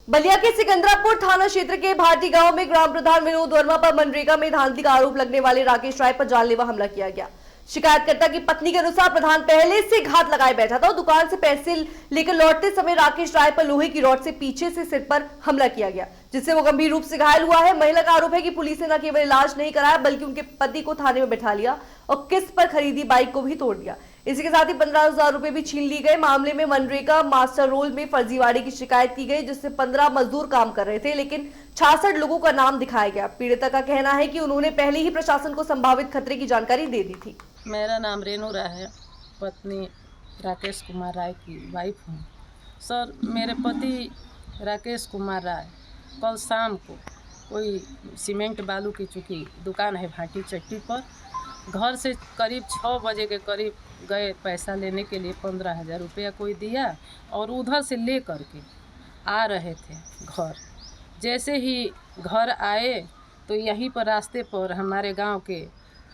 बलिया के सिकंदरापुर थाना क्षेत्र के भाटी गांव में ग्राम प्रधान विनोद वर्मा पर मनरेगा में धांधली का आरोप लगने वाले राकेश राय पर जानलेवा हमला किया गया। शिकायतकर्ता की पत्नी के अनुसार प्रधान पहले से घात लगाए बैठा था और दुकान से पैसे लेकर लौटते समय राकेश राय पर लोहे की रॉड से पीछे से सिर पर हमला किया गया, जिससे वो गंभीर रूप से घायल हुआ है। महिला का आरोप है कि पुलिस ने न केवल इलाज नहीं कराया बल्कि उनके पति को थाने में बैठा लिया और किस्त पर खरीदी बाइक को भी तोड़ दिया। इसी के साथ ही 15,000 रुपए भी छीन ली गए। मामले में मनरेगा मास्टर रोल में फर्जीवाड़े की शिकायत की गई, जिससे 15 मजदूर काम कर रहे थे, लेकिन 66 लोगों का नाम दिखाया गया। पीड़िता का कहना है कि उन्होंने पहले ही प्रशासन को संभावित खतरे की जानकारी दे दी थी। मेरा नाम रेणु राय है, पत्नी राकेश कुमार राय की वाइफ हूँ। सर, मेरे पति राकेश कुमार राय कल शाम को कोई सीमेंट बालू की चूँकि दुकान है भाटी चट्टी पर, घर से करीब 6 बजे के करीब गए पैसा लेने के लिए। 15,000 रुपया कोई दिया और उधर से ले करके आ रहे थे घर। जैसे ही घर आए तो यहीं पर रास्ते पर हमारे गांव के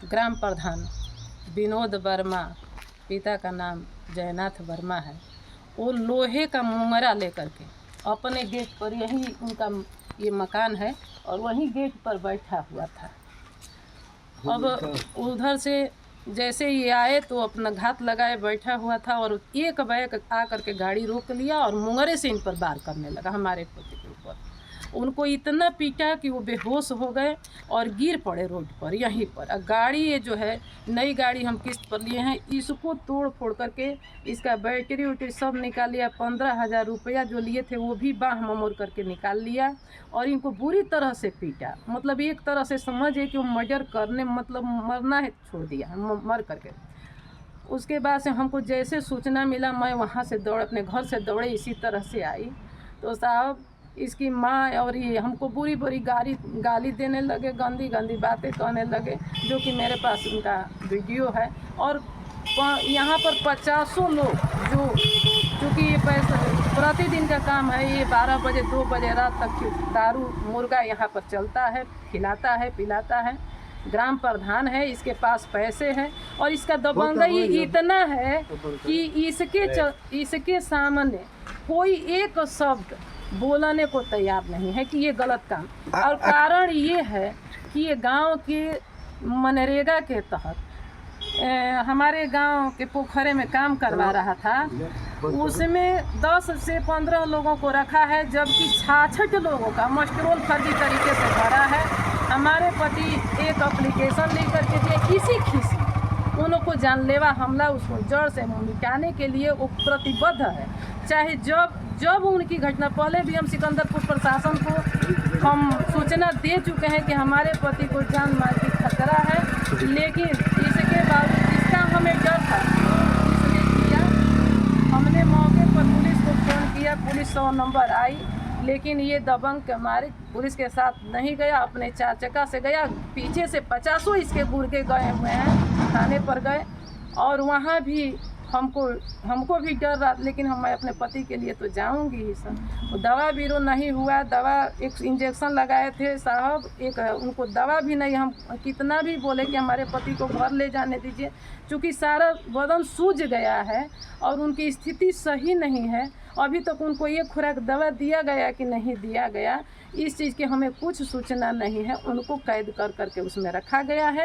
ग्राम प्रधान विनोद वर्मा, पिता का नाम जयनाथ वर्मा है, वो लोहे का मुंगरा लेकर के अपने गेट पर, यही उनका ये मकान है और वहीं गेट पर बैठा हुआ था। अब उधर से जैसे ये आए तो अपना घात लगाए बैठा हुआ था और एक बैग आकर के गाड़ी रोक लिया और मुंगरे से इन पर वार करने लगा हमारे पति के ऊपर। उनको इतना पीटा कि वो बेहोश हो गए और गिर पड़े रोड पर यहीं पर। गाड़ी ये जो है नई गाड़ी हम किस्त पर लिए हैं, इसको तोड़ फोड़ करके इसका बैटरी उटरी सब निकाल लिया। 15,000 रुपया जो लिए थे वो भी बाह ममोड़ करके निकाल लिया और इनको बुरी तरह से पीटा। मतलब एक तरह से समझिए कि वो मर्डर करने, मतलब मरना है छोड़ दिया मर करके। उसके बाद से हमको जैसे सूचना मिला, मैं वहाँ से अपने घर से दौड़े, इसी तरह से आई तो साहब इसकी माँ और ये हमको बुरी बुरी गाली देने लगे, गंदी गंदी बातें कहने लगे, जो कि मेरे पास उनका वीडियो है। और यहाँ पर 50 लोग जो चूँकि ये पैसा प्रतिदिन का काम है, ये 12 बजे 2 बजे रात तक दारू मुर्गा यहाँ पर चलता है, खिलाता है पिलाता है। ग्राम प्रधान है, इसके पास पैसे हैं और इसका दबंगई इतना है कि इसके सामने कोई एक शब्द बोलने को तैयार नहीं है कि ये गलत काम। और कारण ये है कि ये गांव के मनरेगा के तहत हमारे गांव के पोखरे में काम करवा रहा था, उसमें 10 से 15 लोगों को रखा है, जबकि 66 लोगों का मस्टरोल फर्जी तरीके से भरा है। हमारे पति एक एप्लीकेशन लेकर के दिए, इसी खिसी उनको जानलेवा हमला, उसको जड़ से मिटाने के लिए वो प्रतिबद्ध है। चाहे जब उनकी घटना, पहले भी हम सिकंदरपुर प्रशासन को हम सूचना दे चुके हैं कि हमारे पति को जान मार की खतरा है, लेकिन इसके बावजूद इसका हमें डर था, इसलिए किया। हमने मौके पर पुलिस को फ़ोन किया, पुलिस 100 नंबर आई, लेकिन ये दबंग के मारे पुलिस के साथ नहीं गया, अपने 4 चक्का से गया। पीछे से 50 इसके गुर्गे गए हुए हैं, थाने पर गए और वहाँ भी हमको भी डर रहा, लेकिन मैं अपने पति के लिए तो जाऊंगी ही सर। दवा बीरो नहीं हुआ, दवा एक इंजेक्शन लगाए थे साहब, एक उनको दवा भी नहीं। हम कितना भी बोले कि हमारे पति को घर ले जाने दीजिए, क्योंकि सारा बदन सूज गया है और उनकी स्थिति सही नहीं है। अभी तक उनको ये खुराक दवा दिया गया कि नहीं दिया गया, इस चीज़ की हमें कुछ सूचना नहीं है। उनको कैद कर करके उसमें रखा गया है